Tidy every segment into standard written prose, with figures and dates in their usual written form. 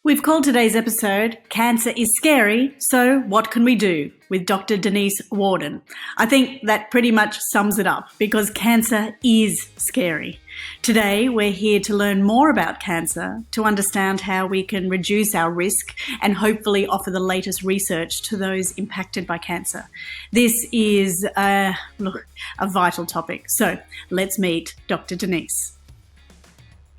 We've called today's episode Cancer is Scary, so what can we do? With Dr. Donese Worden. I think that pretty much sums it up because cancer is scary. Today, we're here to learn more about cancer, to understand how we can reduce our risk and hopefully offer the latest research to those impacted by cancer. This is a vital topic. So let's meet Dr. Donese.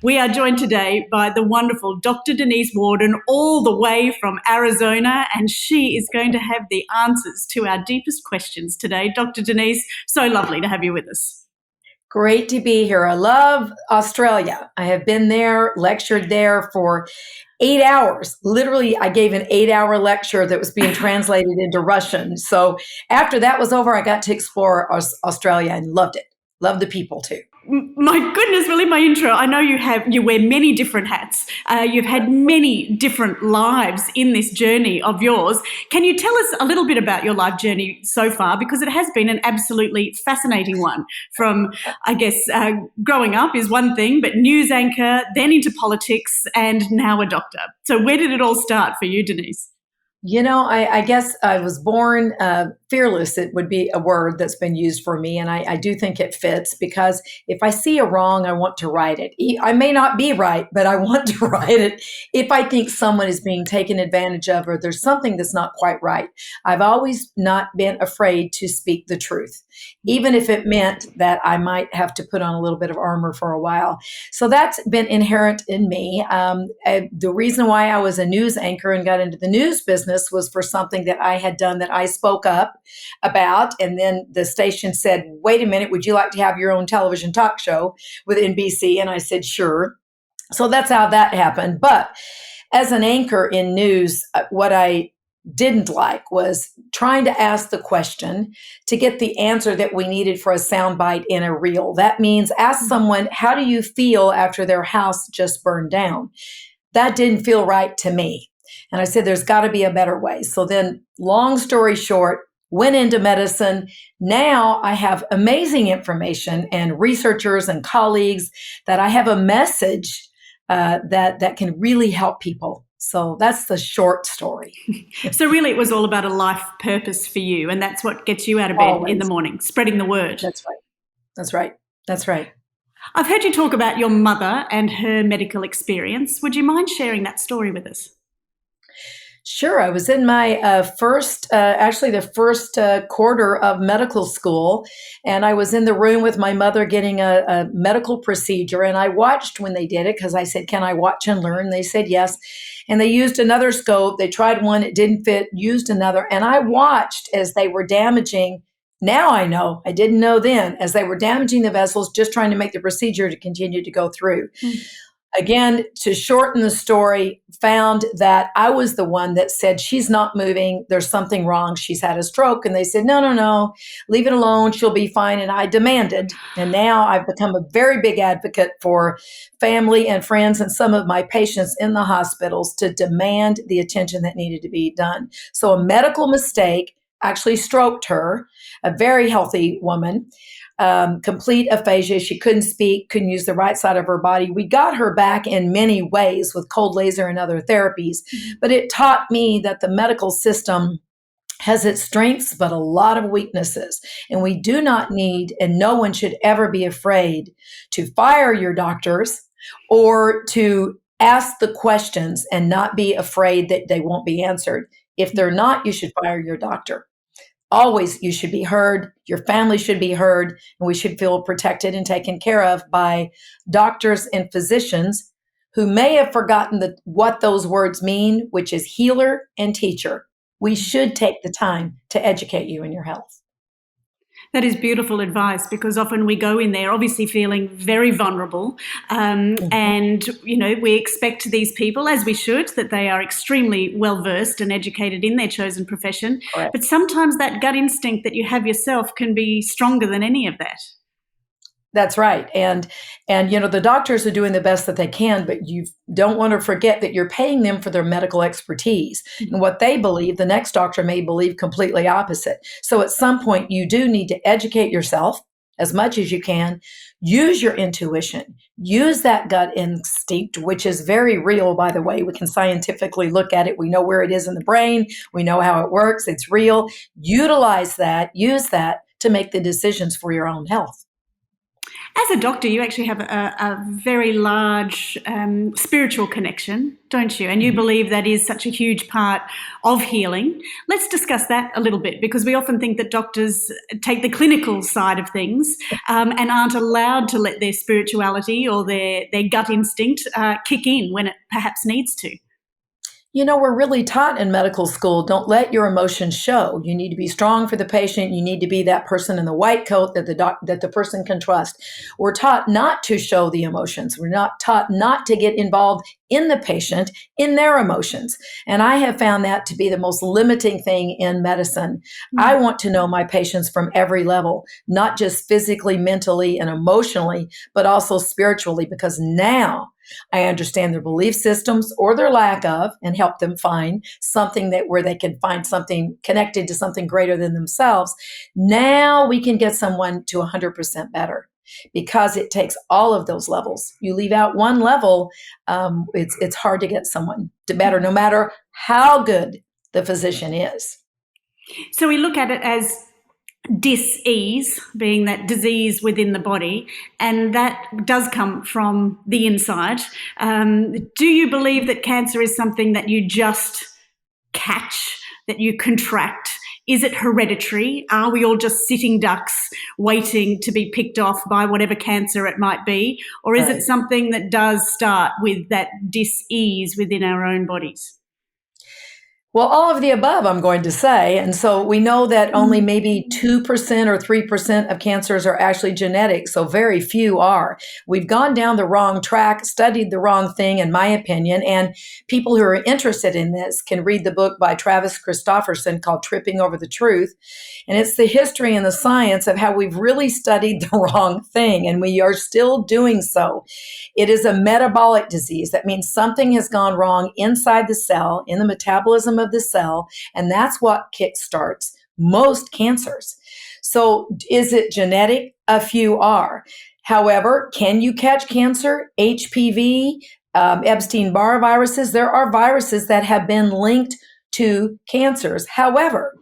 We are joined today by the wonderful Dr. Donese Worden, all the way from Arizona, and she is going to have the answers to our deepest questions today. Dr. Donese, so lovely to have you with us. Great to be here. I love Australia. I have been there, lectured there for 8 hours. Literally, I gave an 8-hour lecture that was being translated into Russian. So after that was over, I got to explore Australia and loved it. Loved the people too. My goodness, well, in my intro, I know you wear many different hats. You've had many different lives in this journey of yours. Can you tell us a little bit about your life journey so far? Because it has been an absolutely fascinating one. From, I guess, growing up is one thing, but news anchor, then into politics, and now a doctor. So where did it all start for you, Donese? You know, I guess I was born fearless. It would be a word that's been used for me. And I do think it fits because if I see a wrong, I want to right it. I may not be right, but I want to right it if I think someone is being taken advantage of or there's something that's not quite right. I've always not been afraid to speak the truth, even if it meant that I might have to put on a little bit of armor for a while. So that's been inherent in me. The reason why I was a news anchor and got into the news business was for something that I had done that I spoke up about. And then the station said, wait a minute, would you like to have your own television talk show with NBC? And I said, sure. So that's how that happened. But as an anchor in news, what I didn't like was trying to ask the question to get the answer that we needed for a soundbite in a reel. That means ask someone, how do you feel after their house just burned down? That didn't feel right to me. And I said, there's got to be a better way. So then, long story short, went into medicine. Now I have amazing information and researchers and colleagues that I have a message that can really help people. So that's the short story. So really, it was all about a life purpose for you, and that's what gets you out of bed Always. in the morning, spreading the word. That's right. That's right. That's right. I've heard you talk about your mother and her medical experience. Would you mind sharing that story with us? Sure. I was in my first quarter of medical school, and I was in the room with my mother getting a medical procedure, and I watched when they did it because I said, can I watch and learn? They said yes. And they used another scope. They tried one, it didn't fit, used another. And I watched as they were damaging. Now I know, I didn't know then, as they were damaging the vessels, just trying to make the procedure to continue to go through. Again, to shorten the story, found that I was the one that said, she's not moving. There's something wrong. She's had a stroke. And they said, no, leave it alone. She'll be fine. And I demanded. And now I've become a very big advocate for family and friends and some of my patients in the hospitals to demand the attention that needed to be done. So a medical mistake actually stroked her, a very healthy woman. Complete aphasia. She couldn't speak, couldn't use the right side of her body. We got her back in many ways with cold laser and other therapies, but it taught me that the medical system has its strengths, but a lot of weaknesses. And we do not need, and no one should ever be afraid to fire your doctors or to ask the questions and not be afraid that they won't be answered. If they're not, you should fire your doctor. Always, you should be heard, your family should be heard, and we should feel protected and taken care of by doctors and physicians who may have forgotten what those words mean, which is healer and teacher. We should take the time to educate you in your health. That is beautiful advice because often we go in there obviously feeling very vulnerable and, you know, we expect these people, as we should, that they are extremely well-versed and educated in their chosen profession. Correct. But sometimes that gut instinct that you have yourself can be stronger than any of that. That's right. And you know, the doctors are doing the best that they can, but you don't want to forget that you're paying them for their medical expertise. And what they believe, the next doctor may believe completely opposite. So at some point, you do need to educate yourself as much as you can, use your intuition, use that gut instinct, which is very real, by the way. We can scientifically look at it. We know where it is in the brain. We know how it works. It's real. Utilize that, use that to make the decisions for your own health. As a doctor, you actually have a very large spiritual connection, don't you? And you believe that is such a huge part of healing. Let's discuss that a little bit, because we often think that doctors take the clinical side of things and aren't allowed to let their spirituality or their gut instinct kick in when it perhaps needs to. You know, we're really taught in medical school, don't let your emotions show. You need to be strong for the patient. You need to be that person in the white coat that the person can trust. We're taught not to show the emotions. We're not taught not to get involved in the patient, in their emotions. And I have found that to be the most limiting thing in medicine. I want to know my patients from every level, not just physically, mentally, and emotionally, but also spiritually, because now I understand their belief systems or their lack of, and help them find something where they can find something connected to something greater than themselves. Now we can get someone to 100% better, because it takes all of those levels. You leave out one level, it's hard to get someone to better, no matter how good the physician is. So we look at it as dis-ease, being that disease within the body, and that does come from the inside. Do you believe that cancer is something that you just catch, that you contract? Is it hereditary? Are we all just sitting ducks waiting to be picked off by whatever cancer it might be? Or is it something that does start with that dis-ease within our own bodies? Well, all of the above, I'm going to say. And so we know that only maybe 2% or 3% of cancers are actually genetic. So very few are. We've gone down the wrong track, studied the wrong thing, in my opinion. And people who are interested in this can read the book by Travis Christofferson called Tripping Over the Truth. And it's the history and the science of how we've really studied the wrong thing. And we are still doing so. It is a metabolic disease. That means something has gone wrong inside the cell, in the metabolism of the cell, and that's what kickstarts most cancers. So is it genetic? A few are. However, can you catch cancer? HPV, Epstein-Barr viruses, there are viruses that have been linked to cancers. However,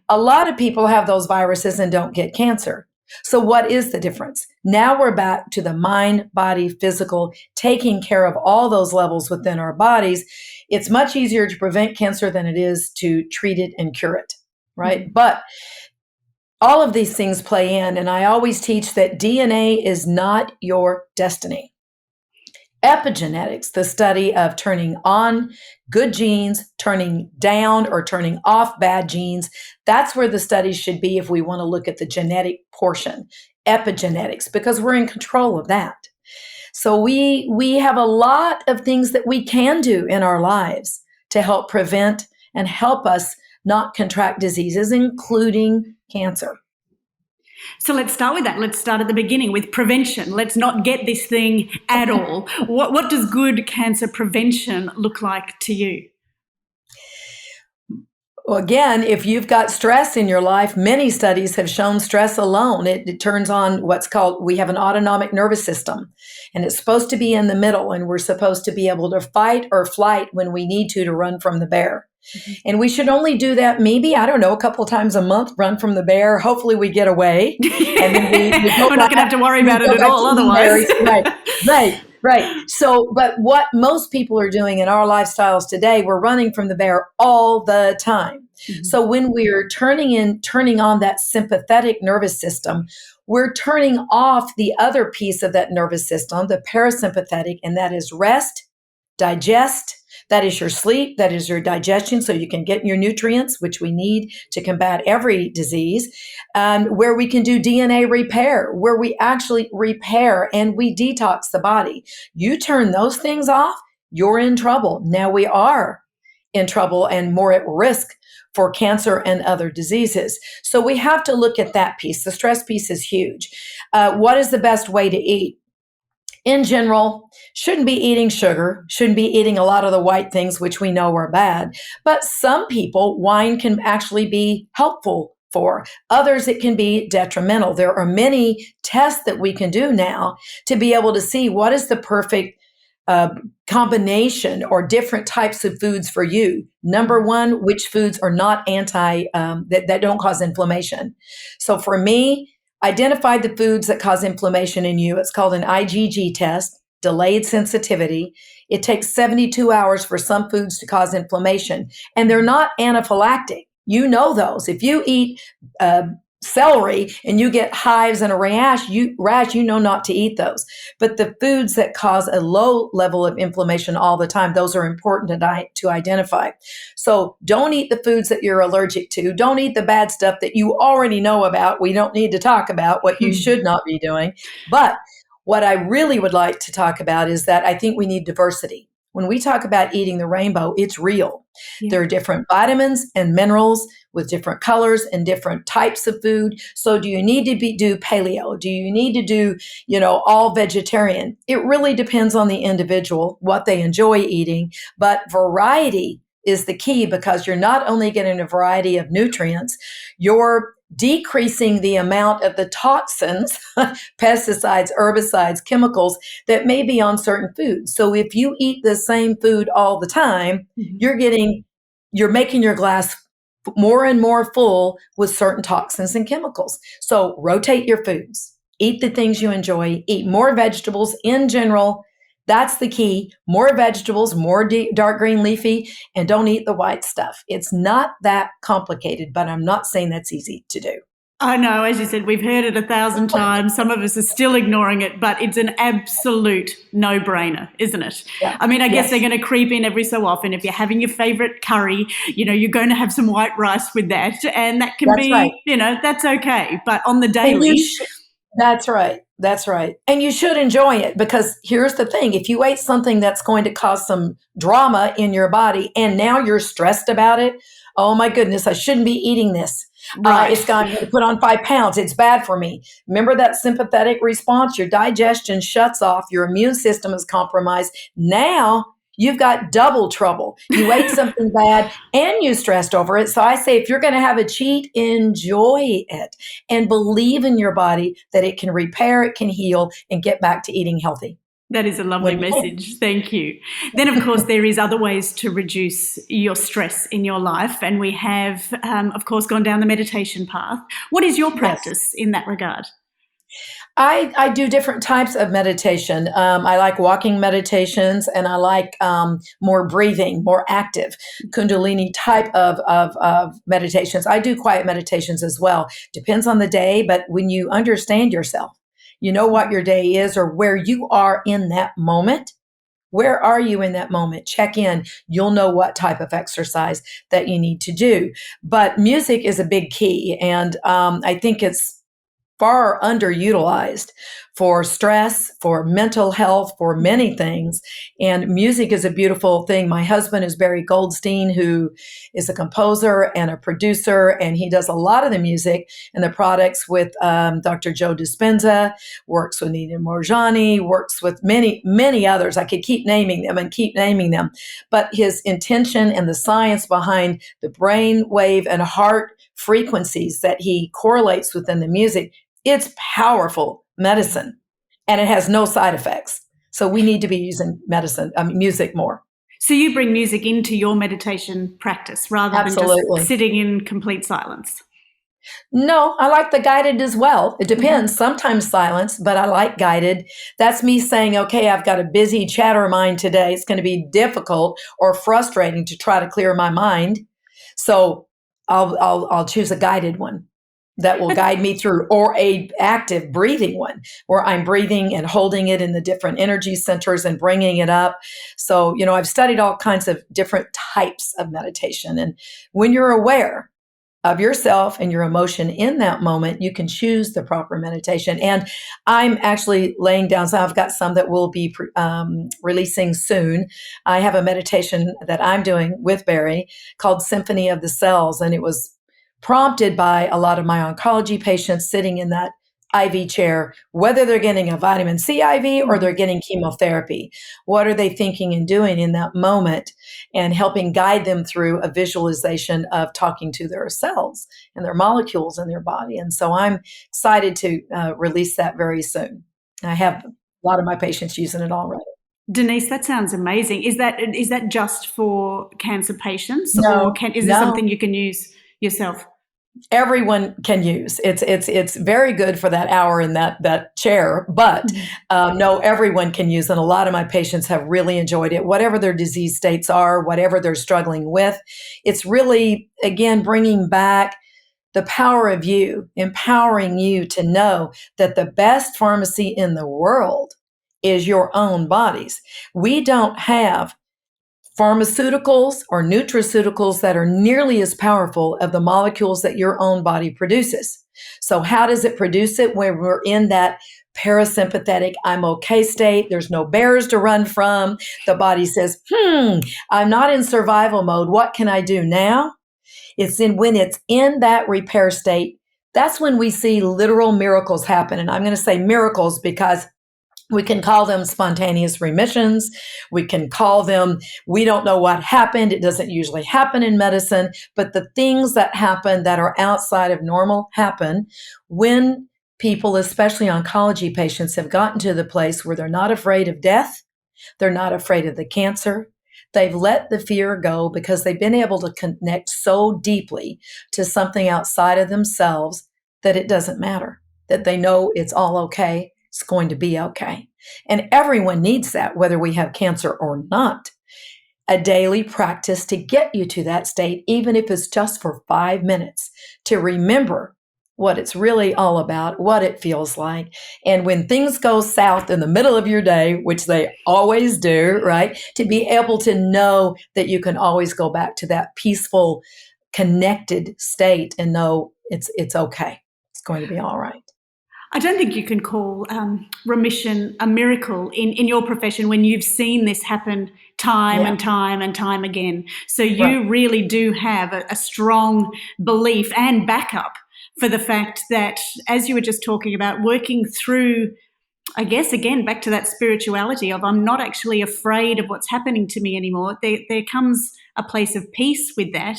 a lot of people have those viruses and don't get cancer. So what is the difference? Now we're back to the mind, body, physical, taking care of all those levels within our bodies. It's much easier to prevent cancer than it is to treat it and cure it, right? Mm-hmm. But all of these things play in, and I always teach that DNA is not your destiny. Epigenetics, the study of turning on good genes, turning down or turning off bad genes, that's where the studies should be if we want to look at the genetic portion. Epigenetics, because we're in control of that. So we have a lot of things that we can do in our lives to help prevent and help us not contract diseases, including cancer. So let's start with that. Let's start at the beginning with prevention. Let's not get this thing at all. What does good cancer prevention look like to you? Well, again, if you've got stress in your life, many studies have shown stress alone. It turns on we have an autonomic nervous system, and it's supposed to be in the middle, and we're supposed to be able to fight or flight when we need to run from the bear. Mm-hmm. And we should only do that maybe, a couple of times a month, run from the bear. Hopefully we get away. And then we're not going to have to worry about it at all otherwise. Right. So, but what most people are doing in our lifestyles today, we're running from the bear all the time. Mm-hmm. So when we're turning on that sympathetic nervous system, we're turning off the other piece of that nervous system, the parasympathetic, and that is rest, digest. That is your sleep, that is your digestion, so you can get your nutrients, which we need to combat every disease, where we can do DNA repair, where we actually repair and we detox the body. You turn those things off, you're in trouble. Now we are in trouble and more at risk for cancer and other diseases. So we have to look at that piece. The stress piece is huge. What is the best way to eat? In general, shouldn't be eating sugar, shouldn't be eating a lot of the white things, which we know are bad. But some people, wine can actually be helpful for. Others, it can be detrimental. There are many tests that we can do now to be able to see what is the perfect combination or different types of foods for you. Number one, which foods are not that don't cause inflammation. So for me, identify the foods that cause inflammation in you. It's called an IgG test, delayed sensitivity. It takes 72 hours for some foods to cause inflammation, and they're not anaphylactic. You know those. If you eat celery and you get hives and a rash, you know not to eat those. But the foods that cause a low level of inflammation all the time, those are important to identify. So don't eat the foods that you're allergic to. Don't eat the bad stuff that you already know about. We don't need to talk about what you should not be doing. But what I really would like to talk about is that I think we need diversity. When we talk about eating the rainbow, it's real. Yeah. There are different vitamins and minerals with different colors and different types of food. So do you need to do paleo? Do you need to do, all vegetarian? It really depends on the individual, what they enjoy eating, but variety is the key, because you're not only getting a variety of nutrients, you're decreasing the amount of the toxins, pesticides, herbicides, chemicals that may be on certain foods. So if you eat the same food all the time, you're making your glass more and more full with certain toxins and chemicals. So rotate your foods, eat the things you enjoy, eat more vegetables in general. That's the key. More vegetables, more dark green leafy, and don't eat the white stuff. It's not that complicated, but I'm not saying that's easy to do. I know, as you said, we've heard it 1,000 times. Some of us are still ignoring it, but it's an absolute no-brainer, isn't it? Yeah. I mean, I guess they're going to creep in every so often. If you're having your favorite curry, you're going to have some white rice with that, and that can be, right. That's okay. But on the daily... That's right. That's right. And you should enjoy it, because here's the thing. If you ate something that's going to cause some drama in your body and now you're stressed about it, oh my goodness, I shouldn't be eating this. Right. It's going to put on 5 pounds. It's bad for me. Remember that sympathetic response? Your digestion shuts off. Your immune system is compromised. Now you've got double trouble. You ate something bad and you stressed over it. So I say, if you're going to have a cheat, enjoy it and believe in your body that it can repair, it can heal, and get back to eating healthy. That is a lovely message. Thank you. Then, of course, there is other ways to reduce your stress in your life. And we have, of course, gone down the meditation path. What is your practice in that regard? I do different types of meditation. I like walking meditations, and I like more breathing, more active Kundalini type of meditations. I do quiet meditations as well. Depends on the day, but when you understand yourself, you know what your day is or where you are in that moment. Where are you in that moment? Check in. You'll know what type of exercise that you need to do. But music is a big key, and I think it's far underutilized for stress, for mental health, for many things. And music is a beautiful thing. My husband is Barry Goldstein, who is a composer and a producer, and he does a lot of the music and the products with Dr. Joe Dispenza, works with Nina Morjani, works with many, many others. I could keep naming them. But his intention and the science behind the brain wave and heart frequencies that he correlates within the music, it's powerful medicine, and it has no side effects. So we need to be using music more. So you bring music into your meditation practice rather than just sitting in complete silence? No, I like the guided as well. It depends. Sometimes silence, but I like guided. That's me saying, okay, I've got a busy chatter mind today. It's going to be difficult or frustrating to try to clear my mind. So I'll choose a guided one that will guide me through, or a active breathing one where I'm breathing and holding it in the different energy centers and bringing it up. So, I've studied all kinds of different types of meditation. And when you're aware of yourself and your emotion in that moment, you can choose the proper meditation. And I'm actually laying down, so I've got some that will be releasing soon. I have a meditation that I'm doing with Barry called Symphony of the Cells. And it was prompted by a lot of my oncology patients sitting in that IV chair, whether they're getting a vitamin C IV or they're getting chemotherapy. What are they thinking and doing in that moment, and helping guide them through a visualization of talking to their cells and their molecules in their body. And so I'm excited to release that very soon. I have a lot of my patients using it already. Denise, that sounds amazing. Is that just for cancer patients, or No, is this something you can use yourself? Everyone can use. It's very good for that hour in that chair, but no, everyone can use. And a lot of my patients have really enjoyed it, whatever their disease states are, whatever they're struggling with. It's really, again, bringing back the power of you, empowering you to know that the best pharmacy in the world is your own bodies. We don't have pharmaceuticals or nutraceuticals that are nearly as powerful of the molecules that your own body produces. So how does it produce it when we're in that parasympathetic, I'm okay state? There's no bears to run from. The body says, I'm not in survival mode. What can I do now? When it's in that repair state, that's when we see literal miracles happen. And I'm going to say miracles because we can call them spontaneous remissions. We can call them, we don't know what happened. It doesn't usually happen in medicine, but the things that happen that are outside of normal happen when people, especially oncology patients, have gotten to the place where they're not afraid of death. They're not afraid of the cancer. They've let the fear go because they've been able to connect so deeply to something outside of themselves that it doesn't matter, that they know it's all okay. It's going to be okay. And everyone needs that, whether we have cancer or not. A daily practice to get you to that state, even if it's just for 5 minutes, to remember what it's really all about, what it feels like. And when things go south in the middle of your day, which they always do, right? To be able to know that you can always go back to that peaceful, connected state and know it's okay. It's going to be all right. I don't think you can call remission a miracle in your profession when you've seen this happen time and time and time again. So you really do have a strong belief and backup for the fact that, as you were just talking about, working through, I guess, again, back to that spirituality of I'm not actually afraid of what's happening to me anymore. There comes a place of peace with that.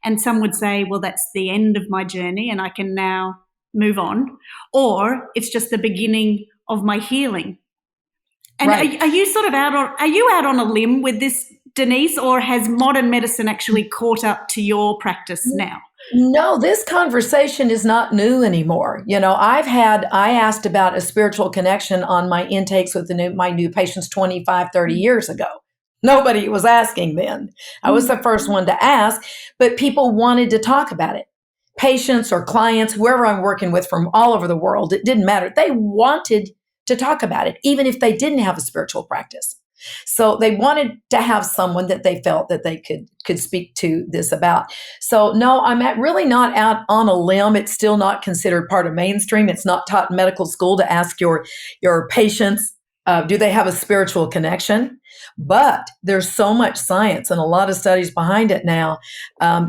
And some would say, well, that's the end of my journey and I can now move on, or it's just the beginning of my healing. And are you sort of out on a limb with this, Denise, or has modern medicine actually caught up to your practice now? No, this conversation is not new anymore. You know, I asked about a spiritual connection on my intakes with my new patients 25, 30 years ago. Nobody was asking then. I was the first one to ask, but people wanted to talk about it. Patients or clients, whoever I'm working with from all over the world, it didn't matter. They wanted to talk about it, even if they didn't have a spiritual practice. So they wanted to have someone that they felt that they could speak to this about. So no, I'm really not out on a limb. It's still not considered part of mainstream. It's not taught in medical school to ask your patients, do they have a spiritual connection? But there's so much science and a lot of studies behind it now.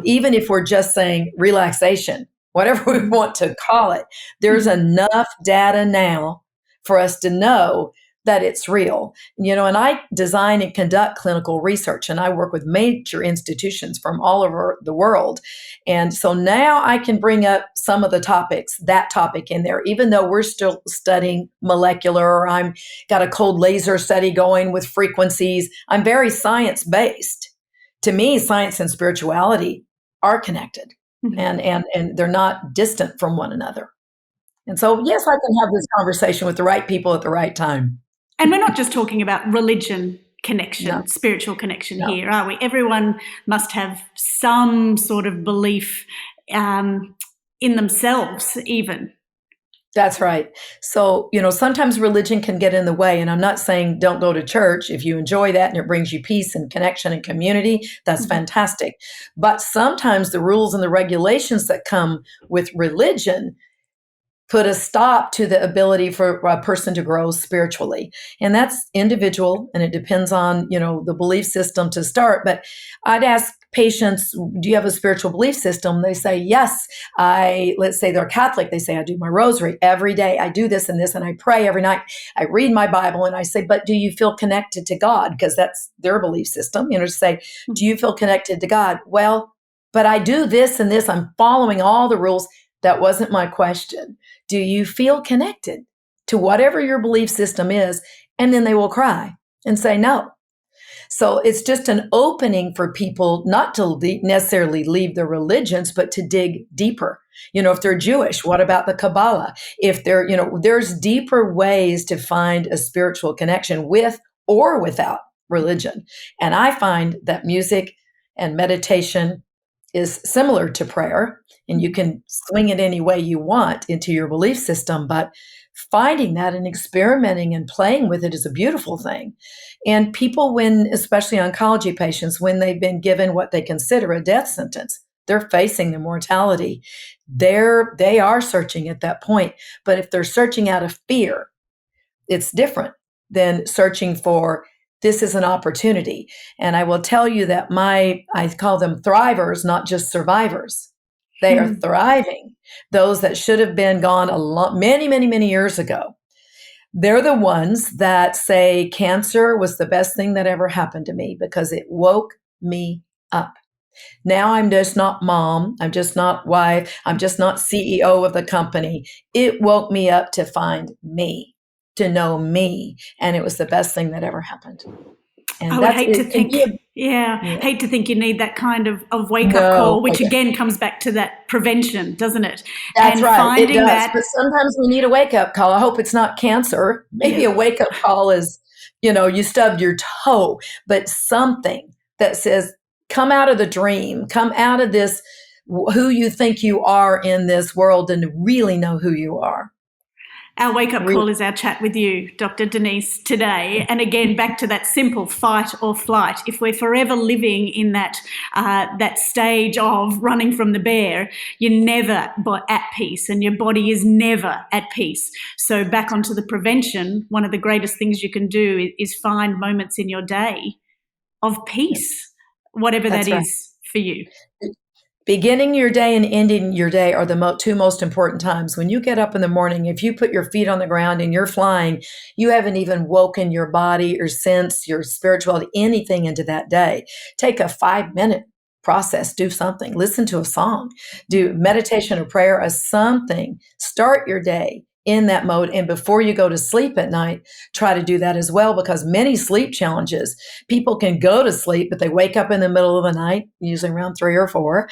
Even if we're just saying relaxation, whatever we want to call it, there's enough data now for us to know that it's real. You know, and I design and conduct clinical research, and I work with major institutions from all over the world. And so now I can bring up some of the topics, that topic in there, even though we're still studying molecular, or I'm got a cold laser study going with frequencies. I'm very science-based. To me, science and spirituality are connected, and they're not distant from one another. And so, yes, I can have this conversation with the right people at the right time. And we're not just talking about religion connection, spiritual connection here, are we? Everyone must have some sort of belief in themselves even. That's right. So, you know, sometimes religion can get in the way. And I'm not saying don't go to church. If you enjoy that and it brings you peace and connection and community, that's fantastic. But sometimes the rules and the regulations that come with religion put a stop to the ability for a person to grow spiritually. And that's individual, and it depends on, the belief system to start. But I'd ask patients, do you have a spiritual belief system? They say, yes. Let's say they're Catholic. They say, I do my rosary every day. I do this, and I pray every night. I read my Bible. And I say, but do you feel connected to God? Because that's their belief system, to say, do you feel connected to God? Well, but I do this and this. I'm following all the rules. That wasn't my question. Do you feel connected to whatever your belief system is? And then they will cry and say no. So it's just an opening for people not to necessarily leave their religions, but to dig deeper. If they're Jewish, what about the Kabbalah? If they're, there's deeper ways to find a spiritual connection with or without religion. And I find that music and meditation is similar to prayer, and you can swing it any way you want into your belief system, but finding that and experimenting and playing with it is a beautiful thing. And people, especially oncology patients, when they've been given what they consider a death sentence, they're facing the mortality. They are searching at that point. But if they're searching out of fear, it's different than searching for, this is an opportunity. And I will tell you that I call them thrivers, not just survivors. They are thriving. Those that should have been gone many, many, many years ago. They're the ones that say cancer was the best thing that ever happened to me because it woke me up. Now I'm just not mom. I'm just not wife. I'm just not CEO of the company. It woke me up to find me, to know me. And it was the best thing that ever happened. And I would hate to think, hate to think you need that kind of wake-up call, which again comes back to that prevention, doesn't it? That's right, it does. But sometimes we need a wake-up call. I hope it's not cancer. Maybe a wake-up call is, you stubbed your toe, but something that says, come out of the dream, come out of this, who you think you are in this world, and really know who you are. Our wake-up call is our chat with you, Dr. Donese, today. And again, back to that simple fight or flight. If we're forever living in that stage of running from the bear, you're never at peace, and your body is never at peace. So back onto the prevention, one of the greatest things you can do is find moments in your day of peace, whatever that is for you. Beginning your day and ending your day are the two most important times. When you get up in the morning, if you put your feet on the ground and you're flying, you haven't even woken your body or sense, your spirituality, anything into that day. Take a 5-minute process, do something, listen to a song, do meditation or prayer or something. Start your day in that mode. And before you go to sleep at night, try to do that as well, because many sleep challenges, people can go to sleep, but they wake up in the middle of the night, usually around 3 or 4,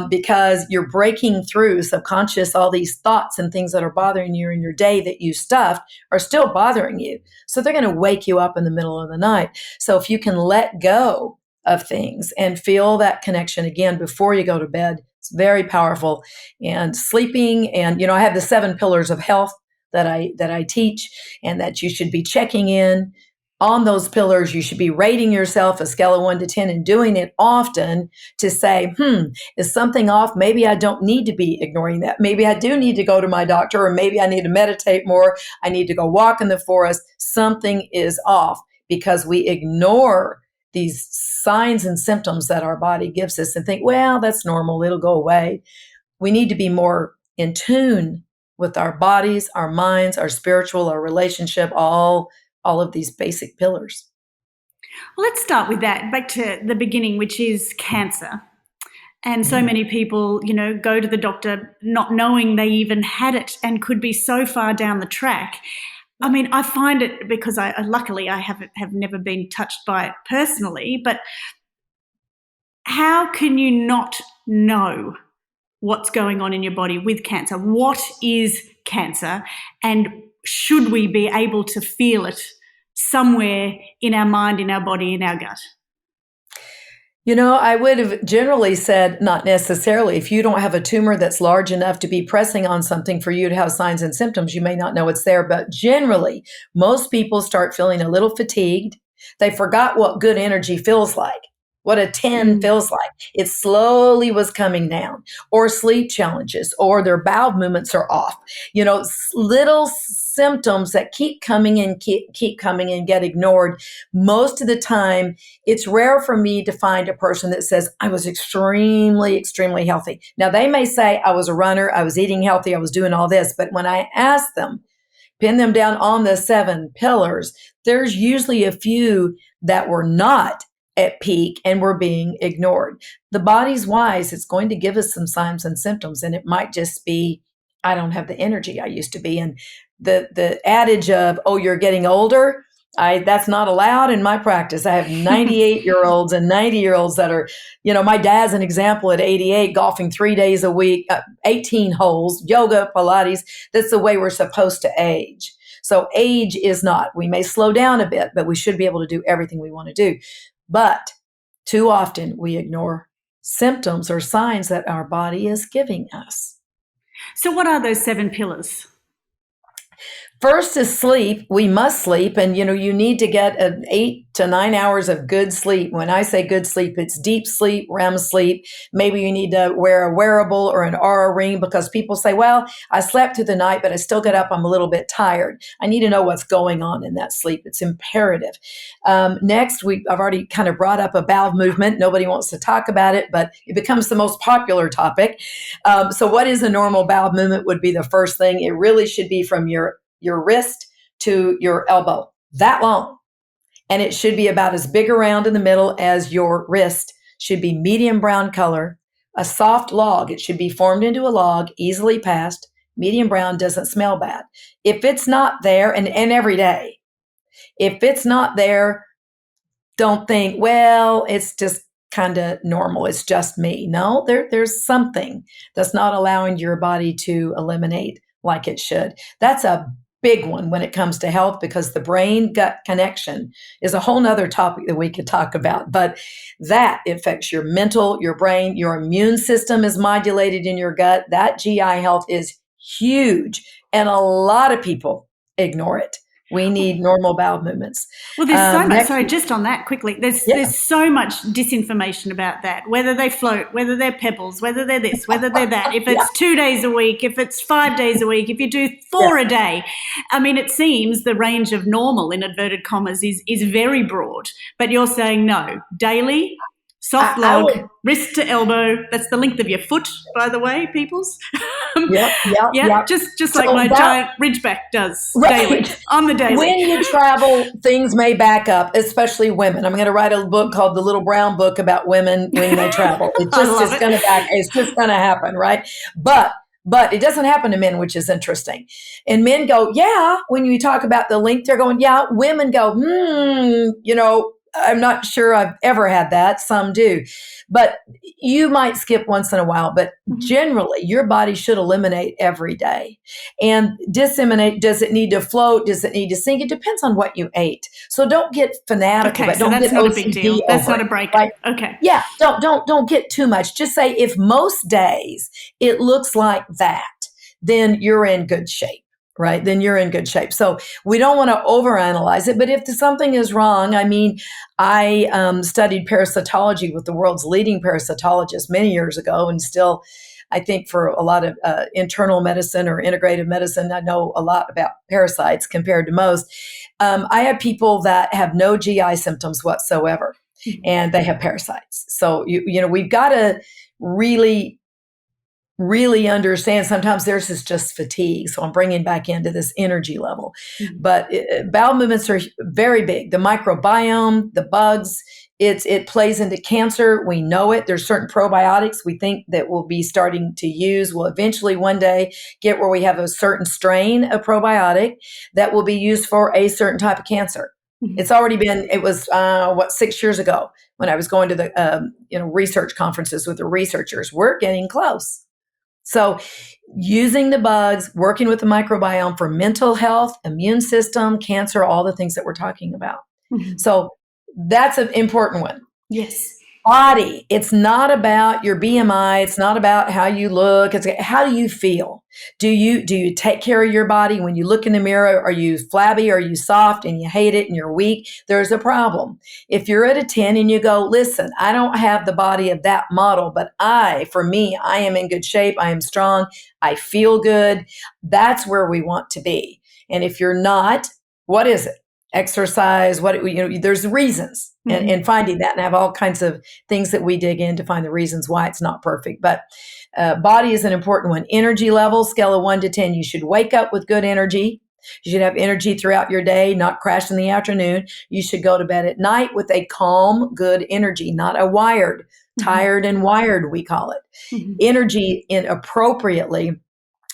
because you're breaking through subconscious, all these thoughts and things that are bothering you in your day that you stuffed are still bothering you. So they're going to wake you up in the middle of the night. So if you can let go of things and feel that connection again before you go to bed, it's very powerful. And sleeping, and I have the 7 pillars of health that I teach, and that you should be checking in on those pillars. You should be rating yourself a scale of 1 to 10 and doing it often to say, is something off? Maybe I don't need to be ignoring that. Maybe I do need to go to my doctor, or maybe I need to meditate more. I need to go walk in the forest. Something is off because we ignore these signs and symptoms that our body gives us and think, well, that's normal, it'll go away. We need to be more in tune with our bodies, our minds, our spiritual, our relationship, all of these basic pillars. Well, let's start with that, back to the beginning, which is cancer. And so many people, go to the doctor not knowing they even had it and could be so far down the track. I mean, I find it, because luckily I have never been touched by it personally, but how can you not know what's going on in your body with cancer? What is cancer? And should we be able to feel it somewhere in our mind, in our body, in our gut? I would have generally said not necessarily. If you don't have a tumor that's large enough to be pressing on something for you to have signs and symptoms, you may not know it's there. But generally, most people start feeling a little fatigued. They forgot what good energy feels like. what a 10 feels like. It slowly was coming down, or sleep challenges, or their bowel movements are off. Little symptoms that keep coming and keep coming and get ignored. Most of the time, it's rare for me to find a person that says, I was extremely, extremely healthy. Now, they may say, I was a runner, I was eating healthy, I was doing all this. But when I ask them, pin them down on the 7 pillars, there's usually a few that were not at peak and were being ignored. The body's wise. It's going to give us some signs and symptoms, and it might just be, I don't have the energy I used to be. And the adage of, oh, you're getting older, that's not allowed in my practice. I have 98-year-olds and 90-year-olds that are, my dad's an example at 88, golfing 3 days a week, 18 holes, yoga, Pilates. That's the way we're supposed to age. So age is not. We may slow down a bit, but we should be able to do everything we want to do. But too often we ignore symptoms or signs that our body is giving us. So what are those 7 pillars? First is sleep. We must sleep. And, you need to get 8 to 9 hours of good sleep. When I say good sleep, it's deep sleep, REM sleep. Maybe you need to wear a wearable or an Aura ring, because people say, well, I slept through the night, but I still get up. I'm a little bit tired. I need to know what's going on in that sleep. It's imperative. Next, I've already kind of brought up a bowel movement. Nobody wants to talk about it, but it becomes the most popular topic. So what is a normal bowel movement would be the first thing. It really should be from your wrist to your elbow, that long. And it should be about as big around in the middle as your wrist. Should be medium brown color, a soft log. It should be formed into a log, easily passed. Medium brown, doesn't smell bad. If it's not there, and every day, if it's not there, don't think, well, it's just kind of normal. It's just me. No, there's something that's not allowing your body to eliminate like it should. That's a big one when it comes to health, because the brain gut connection is a whole nother topic that we could talk about. But that affects your mental, your brain, your immune system is modulated in your gut. That GI health is huge. And a lot of people ignore it. We need normal bowel movements. Well, there's so much. Sorry, just on that quickly. There's so much disinformation about that. Whether they float, whether they're pebbles, whether they're this, whether they're that. If it's 2 days a week, if it's 5 days a week, if you do 4 a day. I mean, it seems the range of normal, in inverted commas, is very broad. But you're saying no, daily, soft log, wrist to elbow. That's the length of your foot, by the way, peoples. Yep. Just like my giant Ridgeback does daily, on the daily. When you travel, things may back up, especially women. I'm going to write a book called The Little Brown Book about women when they travel. It's just going to happen, right? But it doesn't happen to men, which is interesting. And men go, when you talk about the length, they're going, women go, I'm not sure I've ever had that. Some do. But you might skip once in a while. But generally, your body should eliminate every day. And disseminate, does it need to float? Does it need to sink? It depends on what you ate. So don't get fanatical. Okay, so that's not a big deal. That's not a break. Right? Okay. Yeah, don't get too much. Just say if most days it looks like that, then you're in good shape. Right? Then you're in good shape. So we don't want to overanalyze it. But if something is wrong, I studied parasitology with the world's leading parasitologist many years ago, and still, I think for a lot of internal medicine or integrative medicine, I know a lot about parasites compared to most. I have people that have no GI symptoms whatsoever, and they have parasites. So we've got to really understand. Sometimes theirs is just fatigue. So I'm bringing back into this energy level. But bowel movements are very big. The microbiome, the bugs, it plays into cancer. We know it. There's certain probiotics we think that we'll be starting to use. We'll eventually one day get where we have a certain strain of probiotic that will be used for a certain type of cancer. It's already been, it was 6 years ago when I was going to the research conferences with the researchers. We're getting close. So using the bugs, working with the microbiome for mental health, immune system, cancer, all the things that we're talking about. So that's an important one. Yes. body. It's not about your BMI. It's not about how you look. It's how do you feel? Do you take care of your body? When you look in the mirror, are you flabby? Are you soft and you hate it and you're weak? There's a problem. If you're at a 10 and you go, listen, I don't have the body of that model, but for me, I am in good shape. I am strong. I feel good. That's where we want to be. And if you're not, what is it? Exercise, there's reasons, and finding that, and have all kinds of things that we dig in to find the reasons why it's not perfect. But body is an important one. Energy level, scale of 1 to 10. You should wake up with good energy. You should have energy throughout your day, not crash in the afternoon. You should go to bed at night with a calm, good energy, not a wired, tired and wired, we call it. Energy inappropriately,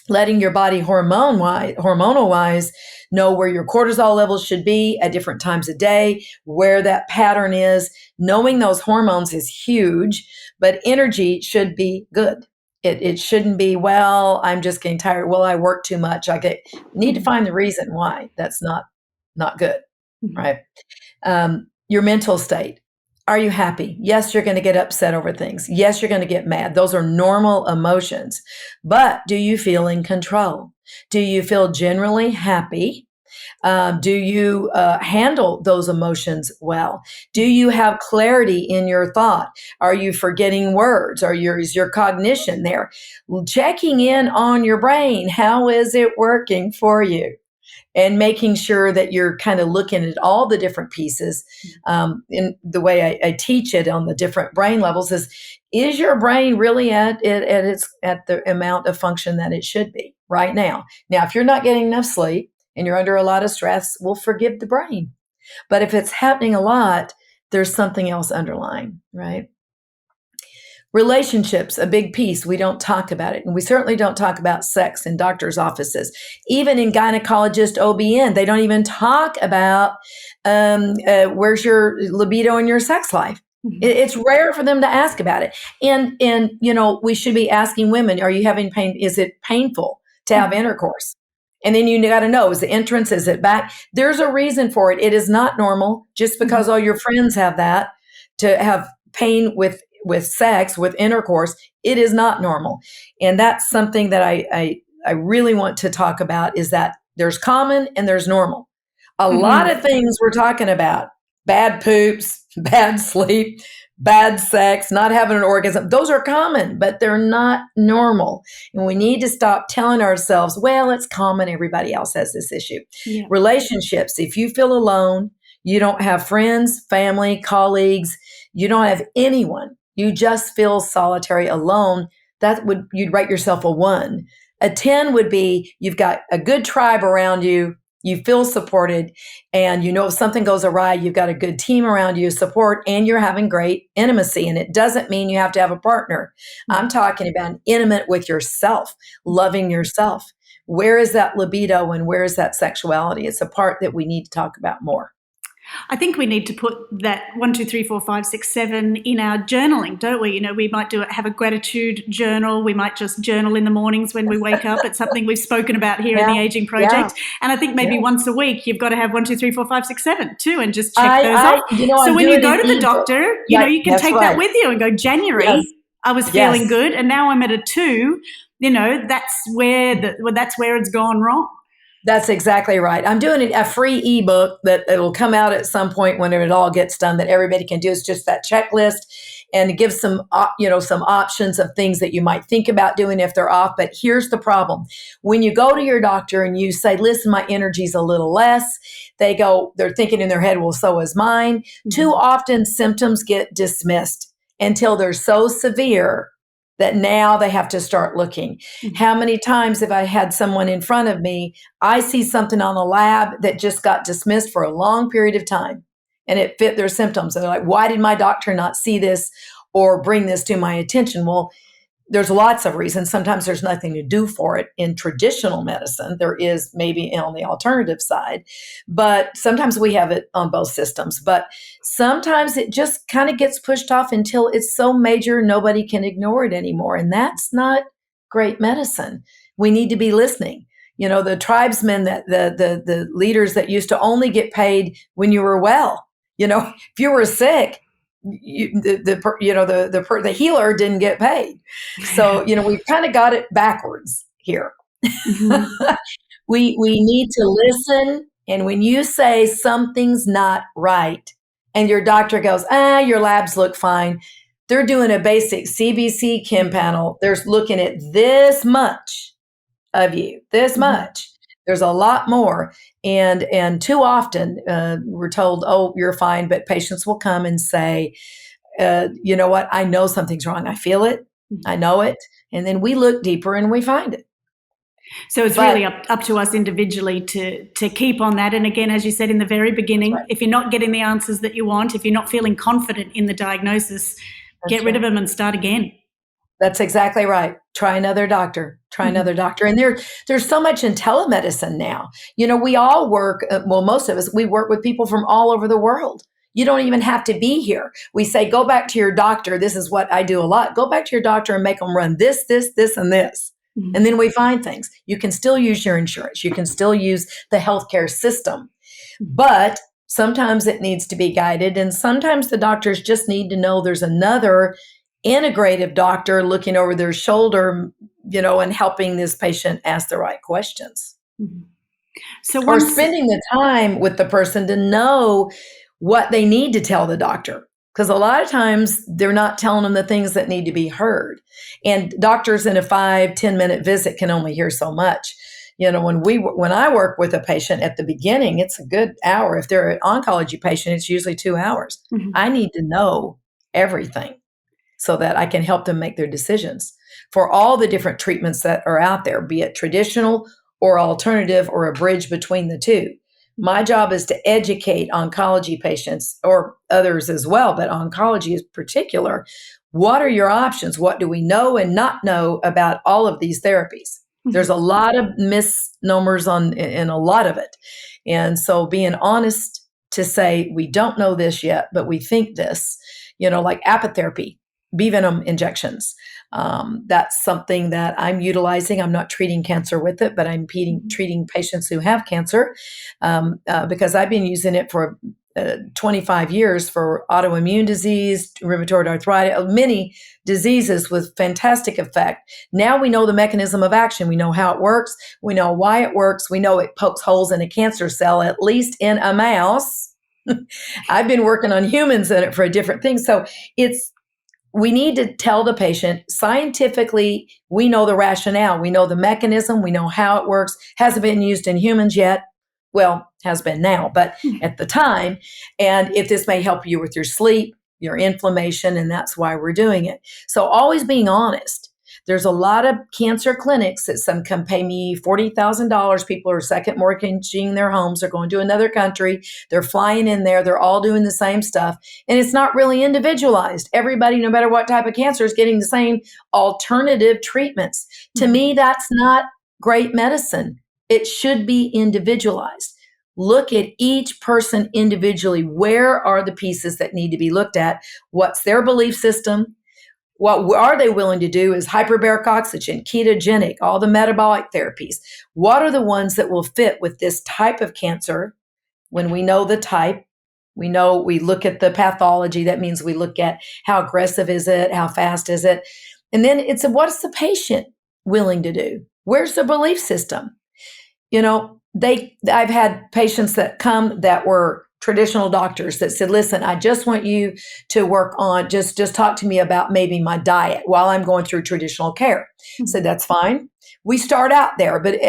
letting your body hormonal wise know where your cortisol levels should be at different times of day, where that pattern is. Knowing those hormones is huge, but energy should be good. It shouldn't be, well, I'm just getting tired. Well, I work too much. Need to find the reason why that's not good, right? Your mental state. Are you happy? Yes, you're going to get upset over things. Yes, you're going to get mad. Those are normal emotions. But do you feel in control? Do you feel generally happy? Do you handle those emotions well? Do you have clarity in your thought? Are you forgetting words? Is your cognition there? Checking in on your brain. How is it working for you? And making sure that you're kind of looking at all the different pieces. In the way I teach it on the different brain levels is your brain really at the amount of function that it should be right now? Now, if you're not getting enough sleep and you're under a lot of stress, we'll forgive the brain. But if it's happening a lot, there's something else underlying, right? Relationships, a big piece. We don't talk about it. And we certainly don't talk about sex in doctors' offices. Even in gynecologist OBN, they don't even talk about where's your libido in your sex life. It's rare for them to ask about it. And we should be asking women, are you having pain? Is it painful to have intercourse? And then you got to know, is the entrance, is it back? There's a reason for it. It is not normal just because all your friends have that, to have pain with sex, with intercourse. It is not normal. And that's something that I really want to talk about, is that there's common and there's normal. A lot of things we're talking about, bad poops, bad sleep, bad sex, not having an orgasm, those are common, but they're not normal. And we need to stop telling ourselves, well, it's common, everybody else has this issue. Yeah. Relationships, if you feel alone, you don't have friends, family, colleagues, you don't have anyone, you just feel solitary, alone, you'd rate yourself a 1. A 10 would be, you've got a good tribe around you, you feel supported, and if something goes awry, you've got a good team around you, support, and you're having great intimacy. And it doesn't mean you have to have a partner. I'm talking about intimate with yourself, loving yourself. Where is that libido and where is that sexuality? It's a part that we need to talk about more. I think we need to put that 1, 2, 3, 4, 5, 6, 7 in our journaling, don't we? We might have a gratitude journal. We might just journal in the mornings when we wake up. It's something we've spoken about here in the Aging Project. Yeah. And I think maybe once a week you've got to have 1, 2, 3, 4, 5, 6, 7 too, and just check those off. So when you go to the doctor, you can take that with you and go, January, I was feeling good, and now I'm at a 2. That's where it's gone wrong. That's exactly right. I'm doing a free ebook that it'll come out at some point when it all gets done, that everybody can do. It's just that checklist, and it gives some options of things that you might think about doing if they're off. But here's the problem. When you go to your doctor and you say, listen, my energy's a little less, they're thinking in their head, well, so is mine. Too often symptoms get dismissed until they're so severe that now they have to start looking. How many times have I had someone in front of me, I see something on the lab that just got dismissed for a long period of time, and it fit their symptoms. And they're like, why did my doctor not see this or bring this to my attention? Well, there's lots of reasons. Sometimes there's nothing to do for it in traditional medicine. There is maybe on the alternative side, but sometimes we have it on both systems. But sometimes it just kind of gets pushed off until it's so major nobody can ignore it anymore. And that's not great medicine. We need to be listening. The tribesmen, the leaders that used to only get paid when you were well. If you were sick, the healer didn't get paid. So, we've kind of got it backwards here. Mhm. We need to listen. And when you say something's not right and your doctor goes, your labs look fine. They're doing a basic CBC chem panel. They're looking at this much of you, this much. There's a lot more. And too often we're told, oh, you're fine. But patients will come and say, you know what? I know something's wrong. I feel it. I know it. And then we look deeper and we find it. So it's really up to us individually to keep on that. And again, as you said in the very beginning, if you're not getting the answers that you want, if you're not feeling confident in the diagnosis, get rid of them and start again. That's exactly right. Try another doctor. Try another doctor. And there's so much in telemedicine now. We all work, most of us, we work with people from all over the world. You don't even have to be here. We say, go back to your doctor. This is what I do a lot. Go back to your doctor and make them run this, and this. And then we find things. You can still use your insurance. You can still use the healthcare system. But sometimes it needs to be guided. And sometimes the doctors just need to know there's another integrative doctor looking over their shoulder, and helping this patient ask the right questions. Or spending the time with the person to know what they need to tell the doctor. Because a lot of times they're not telling them the things that need to be heard. And doctors in a 5-10 minute visit can only hear so much. When I work with a patient at the beginning, it's a good hour. If they're an oncology patient, it's usually 2 hours. I need to know everything so that I can help them make their decisions for all the different treatments that are out there, be it traditional or alternative or a bridge between the two. My job is to educate oncology patients, or others as well, but oncology in particular. What are your options? What do we know and not know about all of these therapies? There's a lot of misnomers in a lot of it. And so being honest to say, we don't know this yet, but we think this, like apitherapy, bee venom injections. That's something that I'm utilizing. I'm not treating cancer with it, but I'm treating patients who have cancer because I've been using it for 25 years for autoimmune disease, rheumatoid arthritis, many diseases with fantastic effect. Now we know the mechanism of action. We know how it works. We know why it works. We know it pokes holes in a cancer cell, at least in a mouse. I've been working on humans in it for a different thing. So we need to tell the patient scientifically, we know the rationale, we know the mechanism, we know how it works. Hasn't been used in humans yet. Well, has been now, but at the time. And if this may help you with your sleep, your inflammation, and that's why we're doing it. So always being honest. There's a lot of cancer clinics that some can pay me $40,000. People are second mortgaging their homes. They're going to another country. They're flying in there. They're all doing the same stuff. And it's not really individualized. Everybody, no matter what type of cancer, is getting the same alternative treatments. To me, that's not great medicine. It should be individualized. Look at each person individually. Where are the pieces that need to be looked at? What's their belief system? What are they willing to do is hyperbaric oxygen, ketogenic, all the metabolic therapies. What are the ones that will fit with this type of cancer? When we know the type, we look at the pathology. That means we look at how aggressive is it? How fast is it? And then what's the patient willing to do? Where's the belief system? I've had patients that come that were traditional doctors that said, listen, I just want you to work on, just talk to me about maybe my diet while I'm going through traditional care. So that's fine. We start out there, but